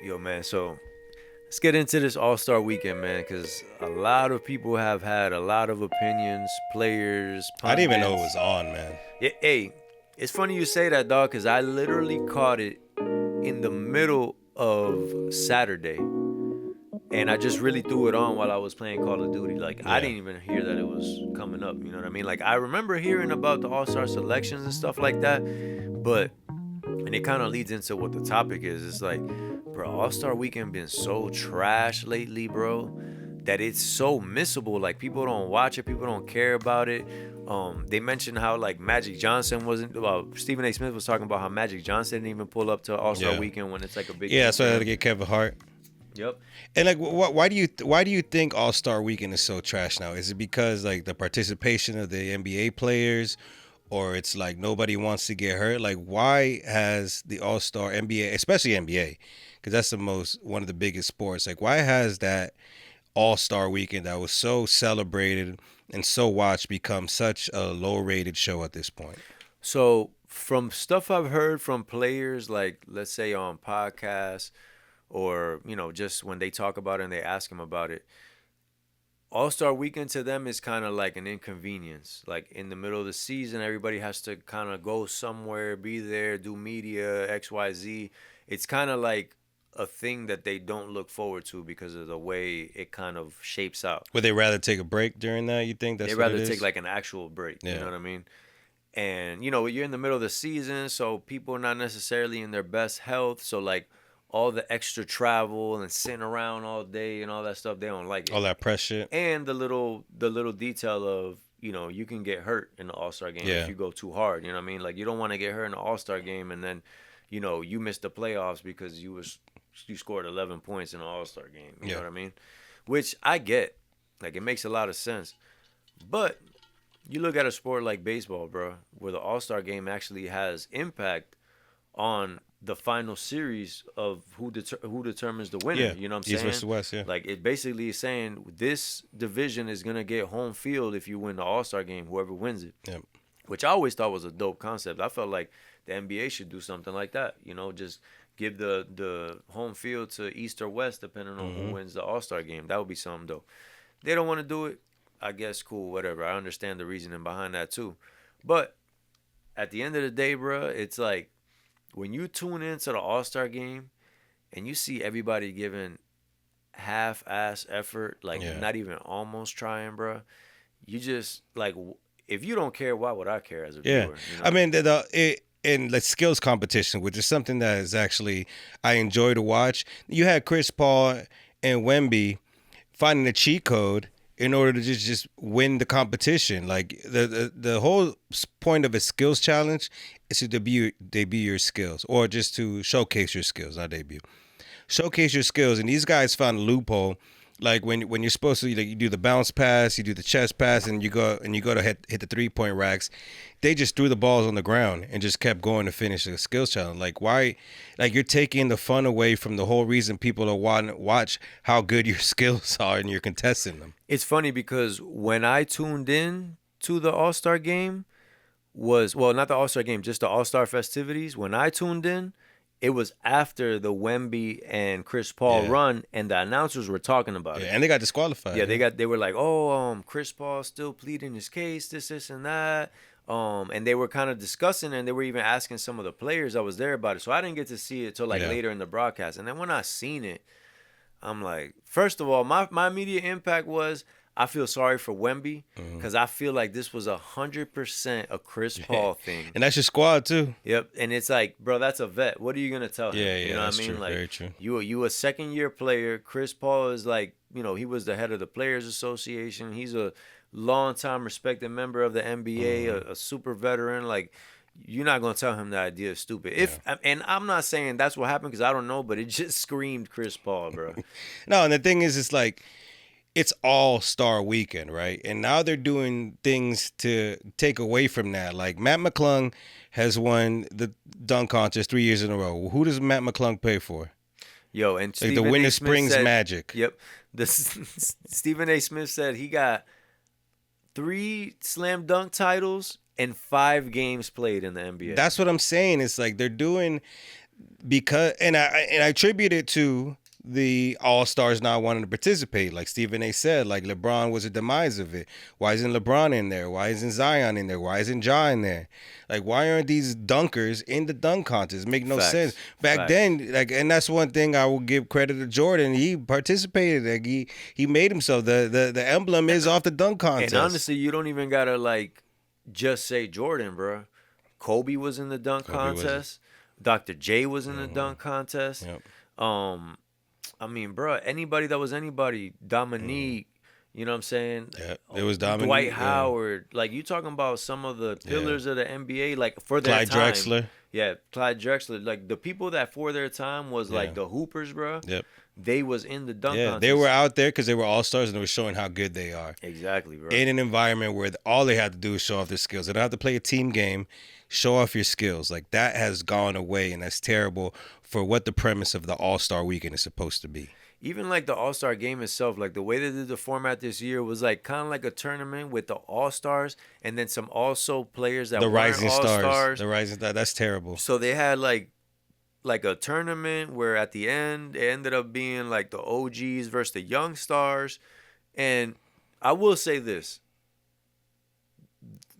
Yo, man, so let's get into this All-Star weekend, man, because a lot of people have had a lot of opinions, players, I didn't even know it was pundits. on, man. Yeah, hey, it's funny you say that, dog, because I literally caught it in the middle of Saturday, and I just really threw it on while I was playing Call of Duty. Like, I Yeah. didn't even hear that it was coming up, you know what I mean? Like, I remember hearing about the All-Star selections and stuff like that, but and it kind of leads into what the topic is. It's like, bro, All Star Weekend been so trash lately, bro, that it's so missable. Like people don't watch it, people don't care about it. They mentioned how like Magic Johnson wasn't. Well, Stephen A. Smith was talking about how Magic Johnson didn't even pull up to All Star Yeah. Weekend when it's like a big Yeah, thing that's why for I had to him. get Kevin Hart. Yep. And like, why do you think All Star Weekend is so trash now? Is it because like the participation of the NBA players, or it's like nobody wants to get hurt? Like, why has the All Star NBA, especially NBA, because that's the most one of the biggest sports. Like, why has that All Star Weekend that was so celebrated and so watched become such a low rated show at this point? So from stuff I've heard from players, like let's say on podcasts or just when they talk about it and they ask them about it, All Star Weekend to them is kind of like an inconvenience. Like in the middle of the season, everybody has to kind of go somewhere, be there, do media, XYZ. It's kind of like a thing that they don't look forward to because of the way it kind of shapes out. Would they rather take a break during that? You think They that's what it rather take is? like an actual break, you know Yeah. what I mean? And you're in the middle of the season, so people are not necessarily in their best health. So like all the extra travel and sitting around all day and all that stuff, they don't like it. All that press shit. And the little detail of you can get hurt in the All-Star game if Yeah. you go too hard. You know what I mean? Like you don't want to get hurt in the All-Star game and then you missed the playoffs because you scored 11 points in the All-Star game. You know Yeah. what I mean? Which I get. Like it makes a lot of sense. But you look at a sport like baseball, bro, where the All-Star game actually has impact on the final series of who determines the winner. Yeah. You know what I'm East saying? versus West. Yeah. Like it basically is saying this division is gonna get home field if you win the All Star game, whoever wins it. Yeah. Which I always thought was a dope concept. I felt like the NBA should do something like that. Just give the home field to East or West depending on who Mm-hmm. wins the All Star game. That would be something dope. They don't want to do it. I guess cool, whatever. I understand the reasoning behind that too. But at the end of the day, bro, it's like when you tune into the All Star game and you see everybody giving half-ass effort, like Yeah. not even almost trying, bro. You just like if you don't care, why would I care as a Yeah. viewer? I mean, in like skills competition, which is something that is actually I enjoy to watch. You had Chris Paul and Wemby finding a cheat code in order to just win the competition. Like the whole point of a skills challenge is to debut your skills, or just to showcase your skills, not debut. Showcase your skills, and these guys found a loophole. Like when you're supposed to, like, you do the bounce pass, you do the chest pass, and you go to hit the 3-point racks. They just threw the balls on the ground and just kept going to finish the skills challenge. Like, why? Like, you're taking the fun away from the whole reason people are wanting to watch how good your skills are, and you're contesting them. It's funny because when I tuned in to the All Star game was well, not the All Star game, just the All Star festivities. When I tuned in, it was after the Wemby and Chris Paul Yeah. run, and the announcers were talking about Yeah, it. and they got disqualified. Yeah, they were like, oh, Chris Paul still pleading his case, this, and that. And they were kind of discussing, and they were even asking some of the players that was there about it. So I didn't get to see it till like Yeah. later in the broadcast. And then when I seen it, I'm like, first of all, my immediate impact was I feel sorry for Wemby because I feel like this was 100% a Chris Paul thing. And that's your squad too. Yep, and it's like, bro, that's a vet. What are you gonna tell him? Yeah, You yeah, know what that's I mean? true. Like, Very true. you a second year player. Chris Paul is like, he was the head of the Players Association. He's a long time respected member of the NBA, a super veteran. Like, you're not gonna tell him the idea is stupid. And I'm not saying that's what happened because I don't know, but it just screamed Chris Paul, bro. No, and the thing is, it's like it's All-Star Weekend, right? And now they're doing things to take away from that. Like Matt McClung has won the dunk contest 3 years in a row. Who does Matt McClung play for? Yo, and Like Stephen the A. winter Smith springs said, magic. Yep, Stephen A. Smith said he got 3 slam dunk titles and 5 games played in the NBA. That's what I'm saying. It's like they're doing because I attribute it to the All Stars not wanting to participate. Like Stephen A. said, like LeBron was a demise of it. Why isn't LeBron in there? Why isn't Zion in there? Why isn't Ja in there? Like, why aren't these dunkers in the dunk contest? Make no sense. Facts. Back Facts. then, like, and that's one thing I will give credit to Jordan. He participated. Like, he made himself. The emblem is off the dunk contest. And honestly, you don't even gotta like just say Jordan, bro. Kobe was in the dunk contest. Dr. J was in the dunk contest. Yep. I mean, bro, anybody that was anybody, Dominique, you know what I'm saying? Yeah, it was Dominique. Dwight Howard. Like, you talking about some of the pillars of the NBA, like, for their Clyde time. Drexler. Yeah, Clyde Drexler. Like, the people that for their time was, like, the Hoopers, bro. Yep. They was in the dunk contest. They were out there because they were all-stars and they were showing how good they are. Exactly, bro. In an environment where all they had to do is show off their skills. They don't have to play a team game. Show off your skills. Like, that has gone away, and that's terrible for what the premise of the All-Star Weekend is supposed to be. Even like the All-Star game itself, like the way they did the format this year was like kind of like a tournament with the All-Stars and then some also players that The weren't Rising All-Stars. Stars. The Rising Stars. That's terrible. So they had like a tournament where at the end it ended up being like the OGs versus the young stars. And I will say this.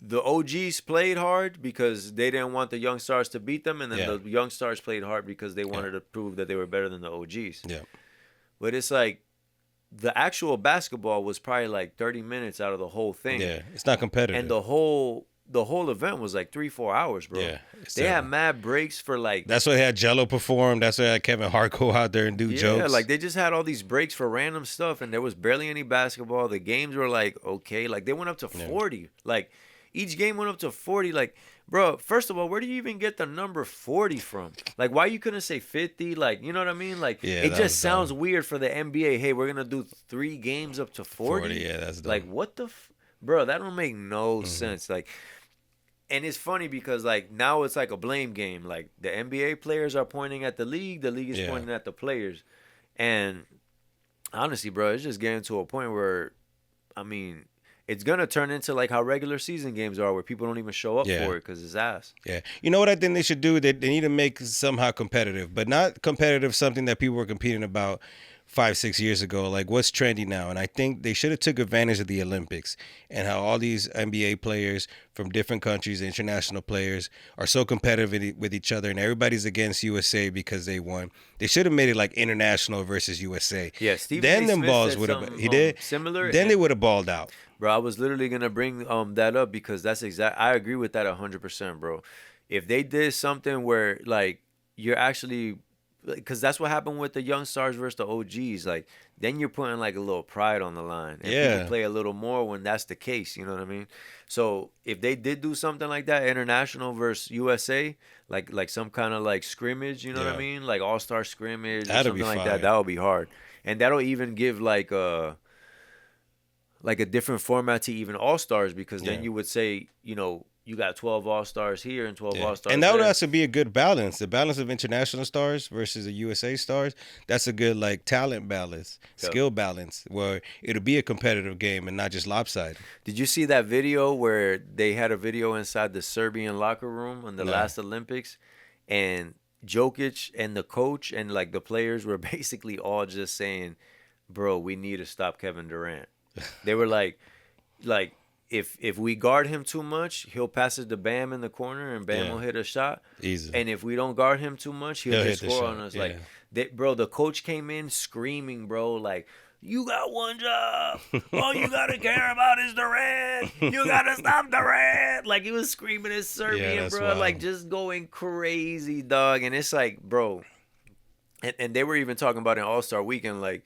The OGs played hard because they didn't want the young stars to beat them, and then the young stars played hard because they wanted to prove that they were better than the OGs. Yeah. But it's like the actual basketball was probably like 30 minutes out of the whole thing. Yeah, it's not competitive. And the whole event was like 3-4 hours, bro. Yeah, they had mad breaks for like. That's why they had Jello perform. That's why they had Kevin Hart go out there and do jokes. Yeah, like they just had all these breaks for random stuff, and there was barely any basketball. The games were like okay, like they went up to 40. Like each game went up to 40. Like, bro, first of all, where do you even get the number 40 from? Like, why you couldn't say 50? Like, you know what I mean? Like, it just sounds weird for the NBA. Hey, we're gonna do 3 games up to 40. Yeah, that's dumb. Like, what the, bro? That don't make no sense. Like, and it's funny because like now it's like a blame game. Like the NBA players are pointing at the league is pointing at the players, and honestly, bro, it's just getting to a point where, I mean, it's gonna turn into like how regular season games are, where people don't even show up for it because it's ass. Yeah, you know what I think they should do? They need to make somehow competitive, but not competitive something that people were competing about 5-6 years ago. Like what's trendy now? And I think they should have took advantage of the Olympics and how all these NBA players from different countries, international players, are so competitive with each other, and everybody's against USA because they won. They should have made it like international versus USA. Yeah, Stephen then A. them Smith balls said would have. something, He did similar. Then they would have balled out. Bro, I was literally gonna bring that up because that's exact. I agree with that 100%, bro. If they did something where like you're actually, because that's what happened with the young stars versus the OGs. Like then you're putting like a little pride on the line, and people play a little more when that's the case. You know what I mean? So if they did do something like that, international versus USA, like some kind of like scrimmage, you know what I mean? Like all-star scrimmage or something like that. That would be hard, and that'll even give like a different format to even all-stars, because then you would say, you know, you got 12 all-stars here and 12 all-stars and that would there. also be a good balance. The balance of international stars versus the USA stars, that's a good like talent balance, skill balance, where it'll be a competitive game and not just lopsided. Did you see that video where they had a video inside the Serbian locker room on the last Olympics, and Jokic and the coach and like the players were basically all just saying, bro, we need to stop Kevin Durant. They were like if we guard him too much, he'll pass it to Bam in the corner, and Bam will hit a shot. Easy. And if we don't guard him too much, he'll just score on us. Yeah. Like, bro, the coach came in screaming, bro, like, you got one job. All you gotta care about is Durant. You gotta stop Durant. Like, he was screaming in Serbian, bro, wild. Like just going crazy, dog. And it's like, bro, and they were even talking about in All-Star Weekend, like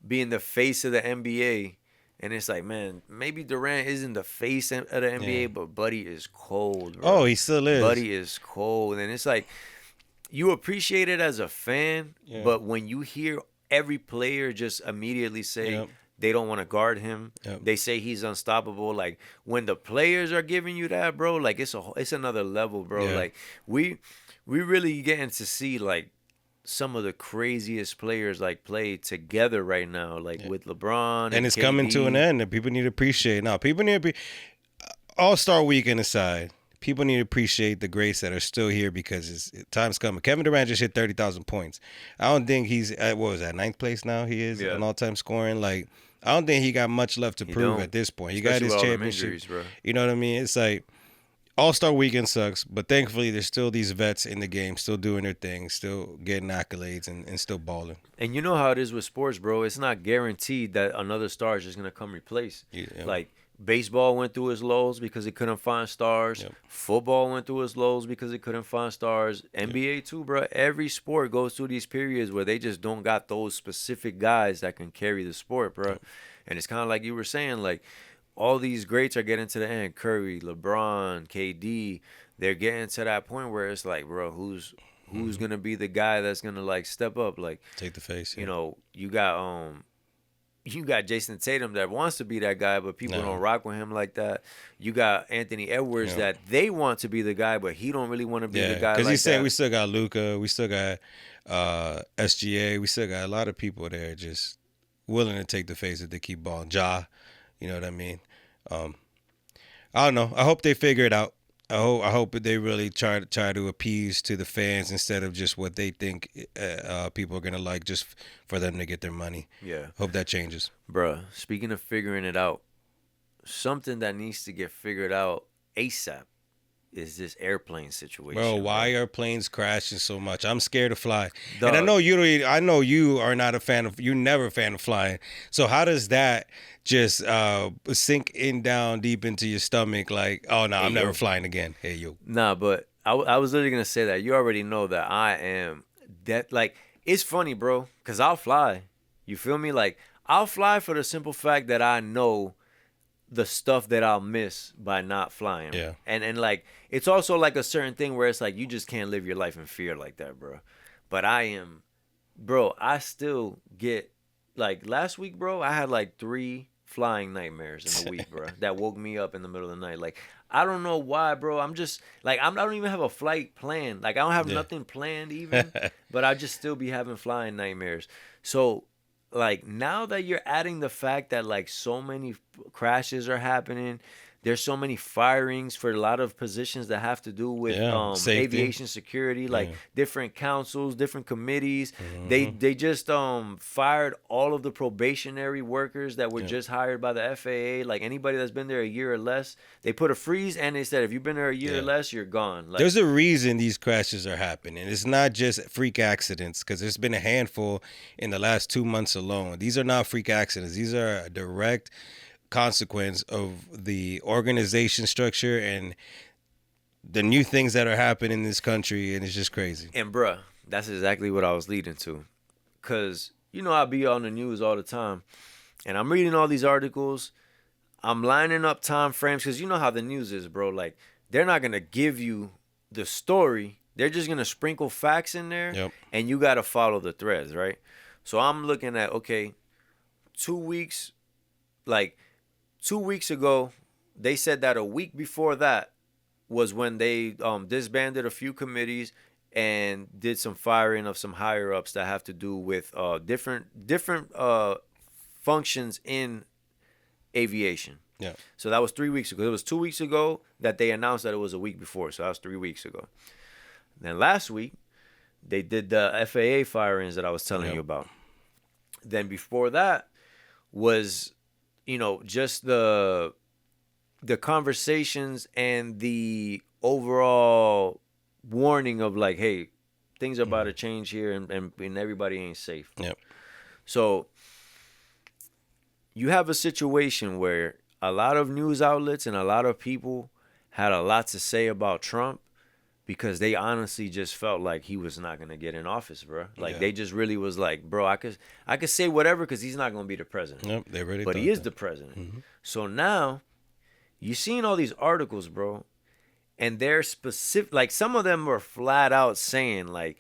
being the face of the NBA. And it's like, man, maybe Durant isn't the face of the NBA, but Buddy is cold, bro. Oh, he still is. Buddy is cold. And it's like, you appreciate it as a fan, but when you hear every player just immediately say they don't want to guard him, they say he's unstoppable. Like, when the players are giving you that, bro, like, it's another level, bro. Like, we really getting to see, like, some of the craziest players like play together right now, like with LeBron and it's KD. coming to an end, and people need to appreciate it. Now, people need to be All-Star Weekend aside, people need to appreciate the greats that are still here because time's coming. Kevin Durant just hit 30,000 points. I don't think he's at, what was that, ninth place now? He is Yeah. an all-time scoring. Like, I don't think he got much left to He prove don't. at this point. He Especially got his with all them championship. injuries, bro. You know what I mean? It's like All-Star Weekend sucks, but thankfully there's still these vets in the game, still doing their thing, still getting accolades and still balling. And you know how it is with sports, bro. It's not guaranteed that another star is just gonna come replace. Yeah. Like baseball went through its lows because it couldn't find stars. Yep. Football went through its lows because it couldn't find stars. NBA too, bro. Every sport goes through these periods where they just don't got those specific guys that can carry the sport, bro. Yep. And it's kind of like you were saying, like all these greats are getting to the end. Curry, LeBron, KD. They're getting to that point where it's like, bro, who's gonna be the guy that's gonna like step up? Like, Take the face. you know, you got Jason Tatum that wants to be that guy, but people don't rock with him like that. You got Anthony Edwards that they want to be the guy, but he don't really want to be the guy. Because like he's saying that. we still got Luca, we still got SGA, we still got a lot of people there just willing to take the face if they keep balling. Ja, you know what I mean? I don't know. I hope they figure it out. I hope that they really try to appease to the fans instead of just what they think people are gonna like, just for them to get their money. Yeah, Hope that changes. bruh. Speaking of figuring it out, something that needs to get figured out ASAP is this airplane situation. Bro, why are planes crashing so much? I'm scared to fly. Dog. And I know you are not a fan of, you're never a fan of flying. So how does that just sink in down deep into your stomach like, oh no, I'm never flying again. Hey yo. Nah, but I was literally gonna say that. You already know that I am that. Like, it's funny, bro, cause I'll fly. You feel me? Like, I'll fly for the simple fact that I know the stuff that I'll miss by not flying. Yeah. And like, it's also like a certain thing where it's like you just can't live your life in fear like that, bro. But I still get, like, last week, bro, I had like 3 flying nightmares in a week, bro, that woke me up in the middle of the night. Like, I don't know why, bro. I'm just like, I don't even have a flight planned. Like, I don't have nothing planned even, but I just still be having flying nightmares. So, like, now that you're adding the fact that like so many crashes are happening, there's so many firings for a lot of positions that have to do with safety. aviation security, like different councils, different committees. Mm-hmm. They just fired all of the probationary workers that were just hired by the FAA. Like, anybody that's been there a year or less, they put a freeze and they said if you've been there a year or less, you're gone. Like, There's a reason these crashes are happening. It's not just freak accidents, because there's been a handful in the last 2 months alone. These are not freak accidents. These are a direct consequence of the organization structure and the new things that are happening in this country, and it's just crazy. And bruh, that's exactly what I was leading to. Cause you know I be on the news all the time, and I'm reading all these articles. I'm lining up time frames, cause you know how the news is, bro. Like, they're not gonna give you the story. They're just gonna sprinkle facts in there, and you gotta follow the threads, right? So I'm looking at, okay, 2 weeks, like 2 weeks ago, they said that a week before that was when they disbanded a few committees and did some firing of some higher ups that have to do with different functions in aviation. Yeah. So that was 3 weeks ago. It was 2 weeks ago that they announced that it was a week before. So that was 3 weeks ago. Then last week, they did the FAA firings that I was telling you about. Then before that was, you know, just the conversations and the overall warning of like, hey, things are about to change here, and everybody ain't safe. Yep. So you have a situation where a lot of news outlets and a lot of people had a lot to say about Trump because they honestly just felt like he was not going to get in office, bro. Like, they just really was like, bro, I could say whatever because he's not going to be the president. Yep, they really but he is the president. Mm-hmm. So now you're seeing all these articles, bro, and they're specific. Like, some of them were flat out saying, like,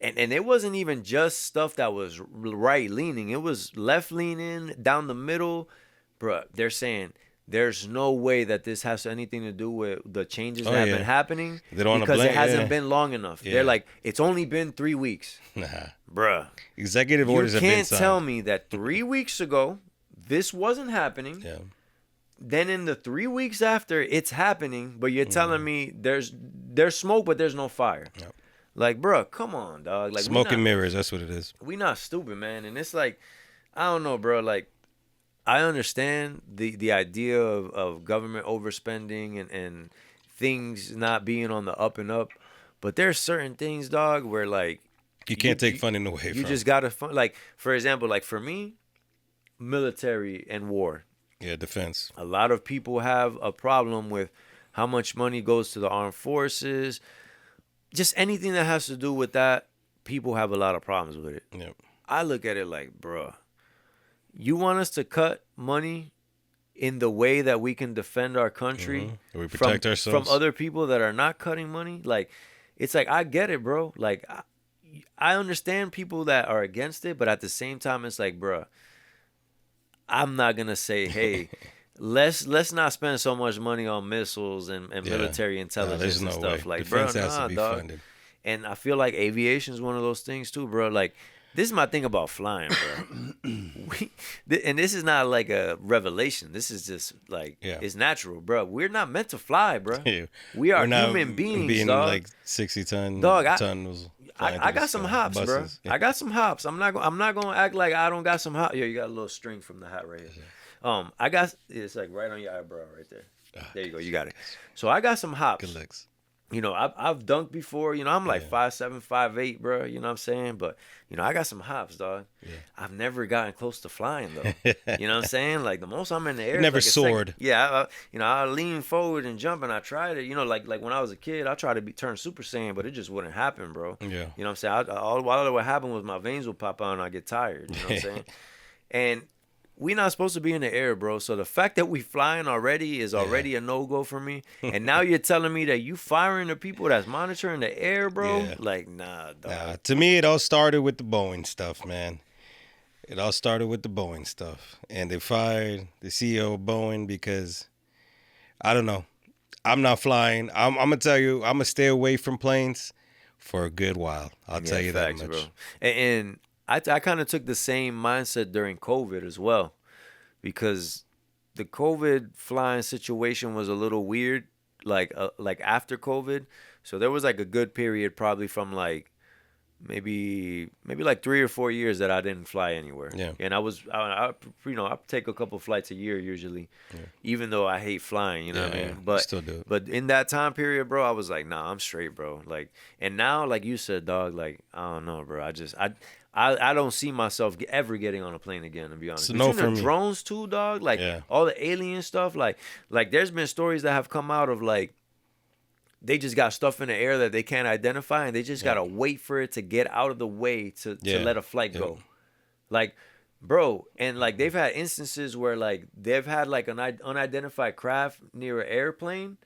and it wasn't even just stuff that was right leaning. It was left leaning, down the middle, bro. They're saying there's no way that this has anything to do with the changes that have been happening because it hasn't been long enough. They're like, it's only been 3 weeks. Nah. Bruh. Executive orders have been signed. You can't tell me that 3 weeks ago, this wasn't happening. Yeah. Then in the 3 weeks after, it's happening, but you're telling Mm. me there's smoke, but there's no fire. Yep. Like, bro, come on, dog. Like, Smoke and mirrors. That's what it is. we not stupid, man. And it's like, I don't know, bro. Like, I understand the idea of government overspending and things not being on the up and up, but there's certain things, dog, where like You you can't take you, funding away you from. just gotta like, for example, like for me, military and war. Yeah, defense. A lot of people have a problem with how much money goes to the armed forces. Just anything that has to do with that, people have a lot of problems with it. Yep. I look at it like, bruh, you want us to cut money in the way that we can defend our country We from protect ourselves. other people that are not cutting money? Like, it's like, I get it, bro. Like, I understand people that are against it, but at the same time, it's like, bruh, I'm not gonna say, hey, let's not spend so much money on missiles and Yeah. military Nah, intelligence there's and no stuff. way. Like, bro, Defense has nah, to be dog. funded. And I feel like aviation is one of those things too, bro. Like, this is my thing about flying, bro. And this is not like a revelation. This is just like, Yeah. it's natural, bro. We're not meant to fly, bro. Yeah. We are We're not human beings, being dog. like 60-ton Dog, tunnels. I got some hops, bro. I got some hops. I'm not gonna act like I don't got some hops. Yo, you got a little string from the hat right here. I got, it's like right on your eyebrow right there. There you go. You got it. So I got some hops. Good licks. You know, I've dunked before. You know, I'm like Yeah. 5'7", 5'8", bro. You know what I'm saying? But you know, I got some hops, dog. Yeah. I've never gotten close to flying though. You know what I'm saying? Like, the most I'm in the air. Never is like a soared. second. Yeah, you know, I lean forward and jump, and I tried it. You know, like when I was a kid, I tried to turn Super Saiyan, but it just wouldn't happen, bro. Yeah. You know what I'm saying? All what happened was my veins would pop out and I get tired. You know what I'm saying? And we not supposed to be in the air, bro. So the fact that we flying already is already a no-go for me. And now you're telling me that you firing the people that's monitoring the air, bro? Yeah. Like, nah, dog. To me, it all started with the Boeing stuff, man. It all started with the Boeing stuff. And they fired the CEO of Boeing because, I don't know. I'm not flying. I'm going to tell you, I'm going to stay away from planes for a good while. I'll tell you facts, that much. bro. And I kind of took the same mindset during COVID as well, because the COVID flying situation was a little weird, like after COVID. So there was like a good period, probably from like maybe like 3 or 4 years that I didn't fly anywhere. Yeah. And I take a couple flights a year usually, even though I hate flying. You know what I mean? But still do it. But in that time period, bro, I was like, nah, I'm straight, bro. Like, and now, like you said, dog, like, I don't know, bro. I don't see myself ever getting on a plane again, to be honest. So no Between for the me. drones too, dog. Like, Yeah. all the alien stuff. Like there's been stories that have come out of like, they just got stuff in the air that they can't identify, and they just gotta wait for it to get out of the way to let a flight go. Like, bro, and like they've had instances where like they've had like an unidentified craft near an airplane,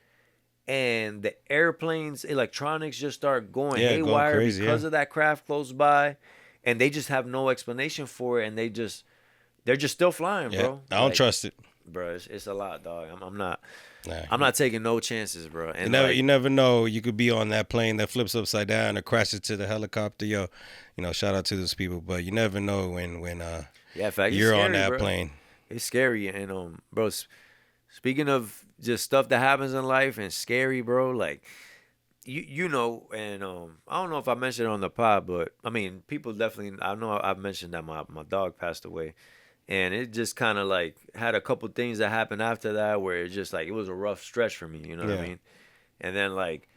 and the airplane's electronics just start going haywire crazy, because of that craft close by, and they just have no explanation for it, and they're just still flying, Yeah. bro. I don't Like, trust it. bro. It's a lot, dog. I'm not. Nah. I'm not taking no chances, bro. And You never know. You could be on that plane that flips upside down or crashes to the helicopter. Yo, shout out to those people. But you never know when yeah, fact, you're it's on scary, that bro. plane. It's scary, and bro. Speaking of just stuff that happens in life and scary, bro. Like, you know, and I don't know if I mentioned it on the pod, but I mean, people definitely. I know I've mentioned that my dog passed away. And it just kind of like had a couple things that happened after that where it just like, it was a rough stretch for me, you know what I Yeah. mean? And then like,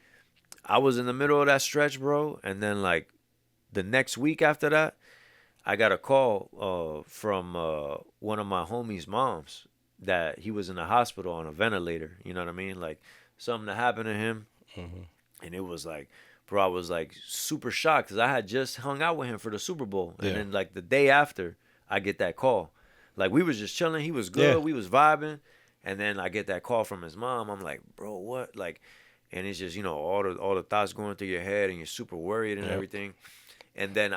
I was in the middle of that stretch, bro. And then like the next week after that, I got a call from one of my homies' moms that he was in the hospital on a ventilator, you know what I mean? Like, something that happened to him. Mhm. And it was like, bro, I was like super shocked because I had just hung out with him for the Super Bowl. And Yeah. then like the day after, I get that call. Like, we was just chilling. He was good. Yeah. We was vibing. And then I get that call from his mom. I'm like, bro, what? Like, and it's just, all the thoughts going through your head, and you're super worried and Yep. everything. And then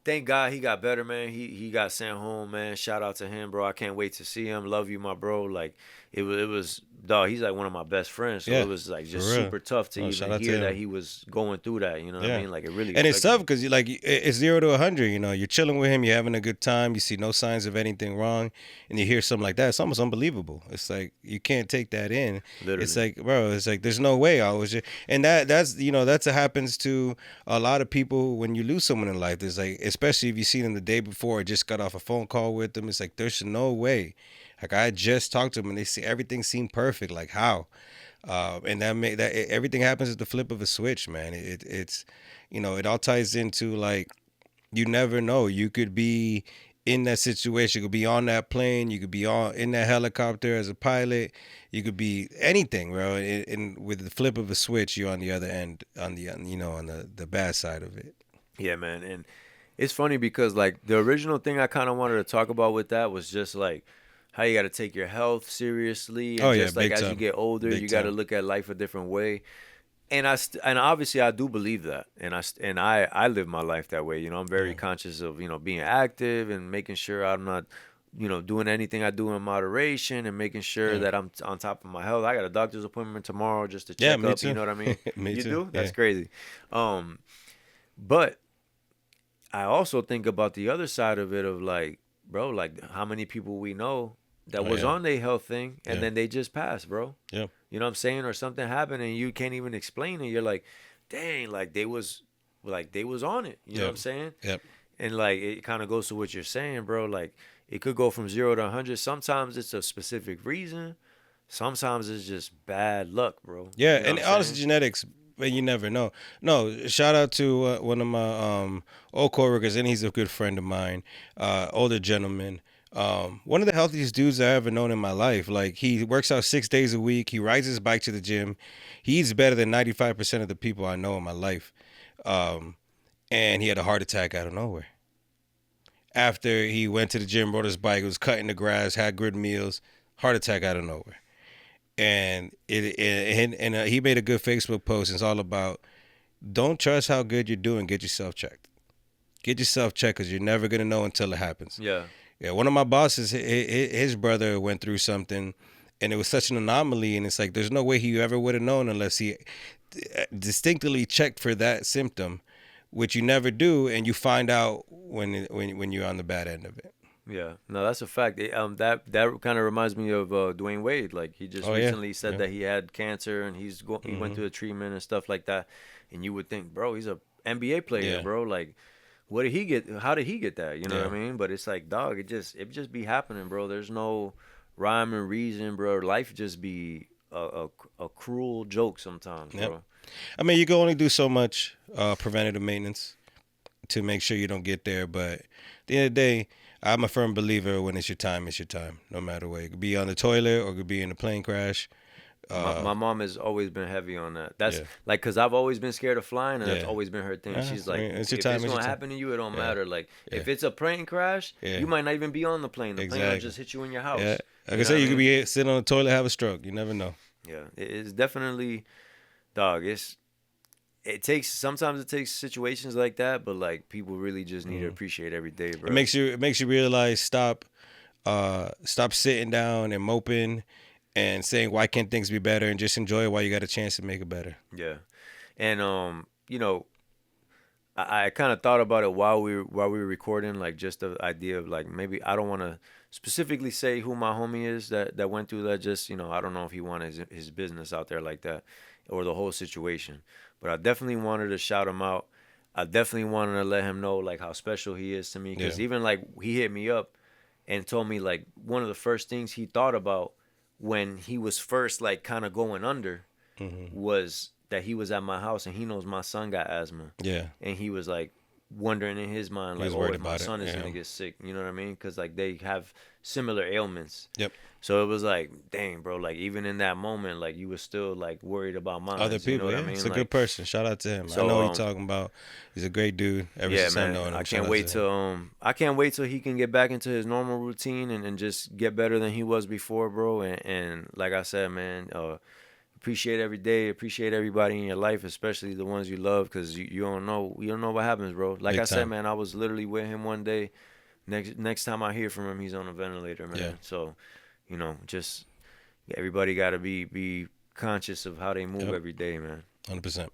thank God he got better, man. He got sent home, man. Shout out to him, bro. I can't wait to see him. Love you, my bro. Like, it was dog, he's like one of my best friends. So Yeah, it was like for just real. super tough to Oh, shout even out to hear that him. he was going through that. You know what I Yeah. mean? Like it really And it's affected tough me. because you like it's 0 to 100. You know, you're chilling with him, you're having a good time, you see no signs of anything wrong, and you hear something like that. It's almost unbelievable. It's like you can't take that in. It's Literally. like, bro, it's like there's no way I was just, and that's that's what happens to a lot of people when you lose someone in life. There's like, especially if you see them the day before, or just got off a phone call with them. It's like there's no way. Like I just talked to them and they see everything seemed perfect. Like how? And everything happens at the flip of a switch, man. It's it all ties into like you never know. You could be in that situation. You could be on that plane. You could be on in that helicopter as a pilot. You could be anything, bro. And with the flip of a switch, you're on the other end, on the bad side of it. Yeah, man. And it's funny because like the original thing I kind of wanted to talk about with that was just like how you got to take your health seriously, Oh and yeah, just like big as you time, get older, big you got to time. look at life a different way. And and obviously I do believe that, and I live my life that way. You know, I'm very Yeah, conscious of being active and making sure I'm not doing anything I do in moderation, and making sure yeah, that I'm on top of my health. I got a doctor's appointment tomorrow just to yeah. check Me up. You too. know what I mean? Me You too. do? Yeah. That's crazy. Um, but I also think about the other side of it of like, bro, like how many people we know that Oh was yeah. on their health thing and Yeah. then they just passed, bro. Yeah. You know what I'm saying? Or something happened and you can't even explain it. You're like, dang, like they was on it. You know what Yeah. I'm saying? Yeah. And like it kind of goes to what you're saying, bro. Like it could go from 0 to 100. Sometimes it's a specific reason. Sometimes it's just bad luck, bro. Yeah, You know what and I'm honestly, saying? genetics, but you never know. No, shout out to one of my old coworkers, and he's a good friend of mine, older gentleman. One of the healthiest dudes I ever known in my life. Like he works out 6 days a week. He rides his bike to the gym. He eats better than 95% of the people I know in my life. Um, and he had a heart attack out of nowhere. After he went to the gym, rode his bike, was cutting the grass, had good meals, heart attack out of nowhere. And he made a good Facebook post. It's all about don't trust how good you're doing. Get yourself checked. Get yourself checked because you're never gonna know until it happens. Yeah. Yeah, one of my bosses, his brother went through something, and it was such an anomaly. And it's like there's no way he ever would have known unless he distinctly checked for that symptom, which you never do, and you find out when you're on the bad end of it. Yeah, no, that's a fact. That kind of reminds me of Dwayne Wade. Like he just Oh yeah, recently said yeah. that he had cancer and he went Hmm. through a treatment and stuff like that. And you would think, bro, he's a NBA player, Yeah, bro. Like, what did he get? How did he get that? You know what yeah. I mean? But it's like, dog, it just be happening, bro. There's no rhyme and reason, bro. Life just be a cruel joke sometimes, Yep. bro. I mean, you can only do so much preventative maintenance to make sure you don't get there. But at the end of the day, I'm a firm believer when it's your time, no matter what. It could be on the toilet or it could be in a plane crash. My Uh, my mom has always been heavy on that. That's yeah, like because I've always been scared of flying, and that's yeah. always been her thing. She's I like, mean, it's your if time. it's It's your gonna time. happen to you, it don't Yeah, matter. Like yeah, if it's a plane crash, yeah, you might not even be on the plane. The plane will exactly. just hit you in your Yeah, house. like You I know said, what I you could mean? be sitting on the toilet, have a stroke. You never know. Yeah, it's definitely, dog. Sometimes it takes situations like that, but like people really just need to Hmm. appreciate every day, It bro. makes you realize stop sitting down and moping and saying why can't things be better and just enjoy it while you got a chance to make it better. Yeah, and I kind of thought about it while we were recording, like just the idea of like maybe I don't want to specifically say who my homie is that went through that. Just I don't know if he wanted his business out there like that or the whole situation, but I definitely wanted to shout him out. I definitely wanted to let him know like how special he is to me Yeah. because even like he hit me up and told me like one of the first things he thought about when he was first like kind of going under Hmm. was that he was at my house and he knows my son got asthma, Yeah. and he was like wondering in his mind He like, was oh, worried if my about it. son is Yeah. gonna get sick, you know what I mean? Because like they have similar ailments. Yep. So it was like, dang, bro, like even in that moment, like you was still like worried about mine. Other You know people, what I yeah. He's mean? a good Like, person. Shout out to him. I so know what you're talking about. He's a great dude. Ever yeah, since I man, know him, I shout can't out to wait him. till I can't wait till he can get back into his normal routine and just get better than he was before, bro. And like I said, man, appreciate every day, appreciate everybody in your life, especially the ones you love, because you don't know what happens, bro. Like Big I said, time. man, I was literally with him one day. Next time I hear from him, he's on a ventilator, Yeah. man. So, just everybody got to be conscious of how they move Yep. every day, man. 100%.